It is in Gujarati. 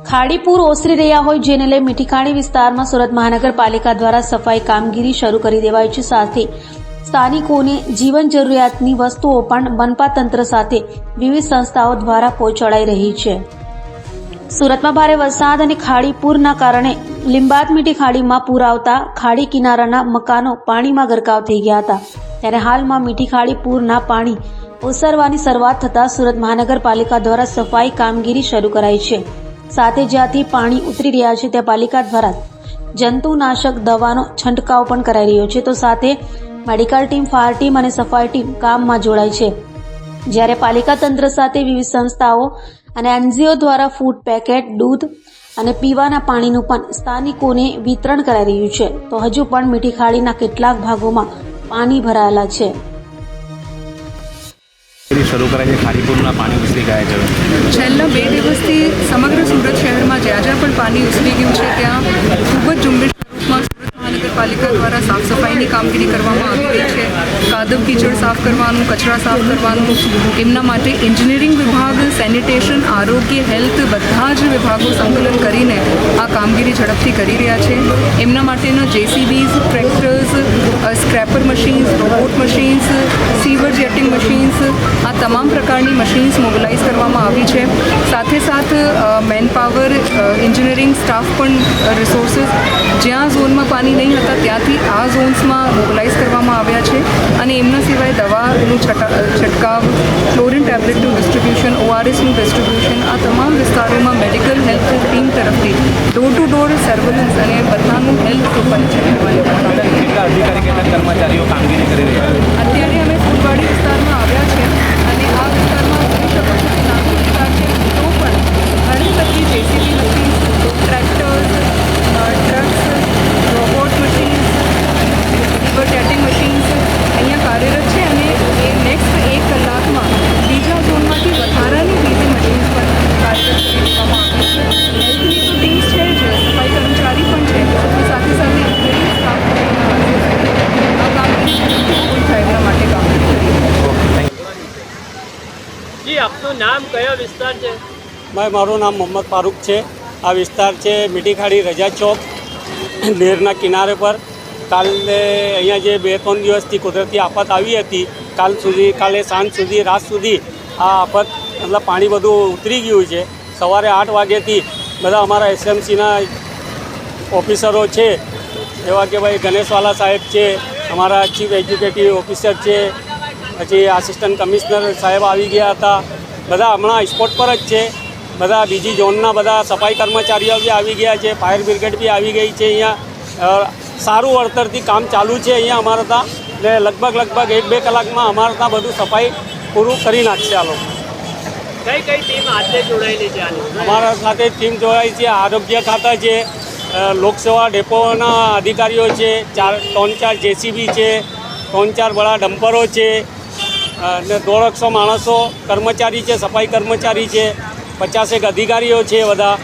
ખાડી પૂર ઓસરી રહ્યા હોય જેને લઈ મીઠીખાડી વિસ્તારમાં સુરત મહાનગરપાલિકા દ્વારા સફાઈ કામગીરી શરૂ કરી દેવાઈ છે। સાથે સ્થાનિકોને જીવન જરૂરિયાતની વસ્તુઓ પણ મનપા તંત્ર સાથે વિવિધ સંસ્થાઓ દ્વારા પહોંચાડાઈ રહી છે। સુરતમાં ભારે વરસાદ અને ખાડી પૂરના કારણે લીંબાદ મીઠી ખાડીમાં પૂર આવતા ખાડી કિનારાના મકાનો પાણીમાં ગરકાવ થઈ ગયા હતા। ત્યારે હાલમાં મીઠી ખાડી પૂરના પાણી ઓસરવાની શરૂઆત થતાં સુરત મહાનગરપાલિકા દ્વારા સફાઈ કામગીરી શરૂ કરાઈ છે। સાથે જ્યાંથી પાણી ઉતરી રહ્યા છે ત્યાં પાલિકા દ્વારા જંતુનાશક દવાનો છંટકાવ પણ કરાઈ રહ્યો છે। તો સાથે મેડિકલ ટીમ, ફાયર ટીમ અને સફાઈ ટીમ કામમાં જોડાઈ છે। જ્યારે પાલિકા તંત્ર સાથે વિવિધ સંસ્થાઓ અને એનજીઓ દ્વારા ફૂડ પેકેટ, દૂધ અને પીવાના પાણીનું પણ સ્થાનિકોને વિતરણ કરાઈ રહ્યું છે। તો હજુ પણ મીઠી ખાડીના કેટલાક ભાગોમાં પાણી ભરાયેલા છે। શરૂ કરાય છે ખાડીપુરના પાણી ઉછળી ગયા છે। છેલ્લા 2 દિવસથી સમગ્ર સુરત શહેરમાં જ્યાં જ્યાં પણ પાણી ઉછળી ગયું છે ત્યાં ખૂબ જ ઝુંબેશ સ્વરૂપમાં સુરત મહાનગરપાલિકા દ્વારા સાફ સફાઈની કામગીરી કરવામાં આવી રહી છે। કાદવ કીચડ સાફ કરવાનું, કચરા સાફ કરવાનું, એમના માટે એન્જિનિયરિંગ વિભાગ, સેનિટેશન, આરોગ્ય, હેલ્થ બધા જ વિભાગો સંકલન કરીને આ કામગીરી ઝડપથી કરી રહ્યા છે। એમના માટેના JCBs, tractors, scraper machines, robot machines, sewer jetting machines, આ તમામ પ્રકારની મશીન્સ મોબિલાઇઝ કરવામાં આવી છે। સાથે સાથ મેન પાવર, એન્જિનિયરિંગ સ્ટાફ પણ રિસોર્સિસ જ્યાં ઝોનમાં પાણી નહીં હતા ત્યાંથી આ ઝોન્સમાં મોબિલાઇઝ કરવામાં આવ્યા છે। અને એમના સિવાય દવાનું છંટકાવ, ક્લોરિન ટેબ્લેટનું ડિસ્ટ્રીબ્યુશન, ઓઆરએસનું ડિસ્ટ્રીબ્યુશન, આ તમામ વિસ્તારોમાં મેડિકલ હેલ્થ ટીમ તરફથી ડોર ટુ ડોર સર્વેલન્સ અને બધાનું હેલ્થ ઓપન છે। અધિકારી કેટલા કર્મચારીઓ કામગીરી કરી રહ્યા છે? અત્યારે અમે ફૂલવાડી વિસ્તારમાં આવ્યા છે અને આ વિસ્તારમાં જોઈ શકો છો કે નાનો વિસ્તાર છે તો પણ ઘણી બધી JCB machines, tractors, trucks, robot machines, river jetting machines અહીંયા કાર્યરત છે। અને એ નેક્સ્ટ 1 કલાકમાં બીજા ઝોનમાંથી વધારાની બીજી મશીન્સ પણ કાર્યરત કરી દેવામાં આવી છે। હેલ્થની તો ટીમ્સ છે જ, સફાઈ કર્મચારી પણ છે, અને સાથે સાથે એન્જિનિયરિંગ સ્ટાફ પણ આ કામગીરી પૂરી થાય એના માટે કામગીરી કરી જી। આપનું નામ, કયો વિસ્તાર છે? મારું નામ મોહમ્મદ ફારૂક છે। આ વિસ્તાર છે મીઠી ખાડી, રજા ચોક, નહેરના કિનારે પર। કાલે અહીંયા જે 2-3 દિવસથી કુદરતી આફત આવી હતી, કાલે સાંજ સુધી, રાત સુધી આ આફત મતલબ પાણી બધું ઉતરી ગયું છે। સવારે 8 વાગ્યાથી બધા અમારા એસએમસીના ઓફિસરો છે, એવા કે ભાઈ ગણેશવાલા સાહેબ છે, અમારા ચીફ એક્ઝિક્યુટિવ ઓફિસર છે, પછી આસિસ્ટન્ટ કમિશનર સાહેબ આવી ગયા હતા। બધા હમણાં સ્પોટ પર જ છે। બધા બીજી ઝોનના બધા સફાઈ કર્મચારીઓ બી આવી ગયા છે, ફાયર બ્રિગેડ બી આવી ગઈ છે। અહીંયા સારું વળતરથી કામ ચાલુ છે અહીંયા અમારા ત્યાં, ને લગભગ 1-2 કલાકમાં અમારા ત્યાં બધું સફાઈ પૂરું કરી નાખશે આ લોકો। કઈ ટીમ આજે જોડાયેલી છે? અમારા સાથે ટીમ જોડાઈ છે, આરોગ્ય ખાતા છે, લોકસેવા ડેપોના અધિકારીઓ છે, 3-4 જેસીબી છે, 3-4 બડા ડમ્પરો છે, અને 150 માણસો કર્મચારી છે, સફાઈ કર્મચારી છે, 50 અધિકારીઓ છે બધા।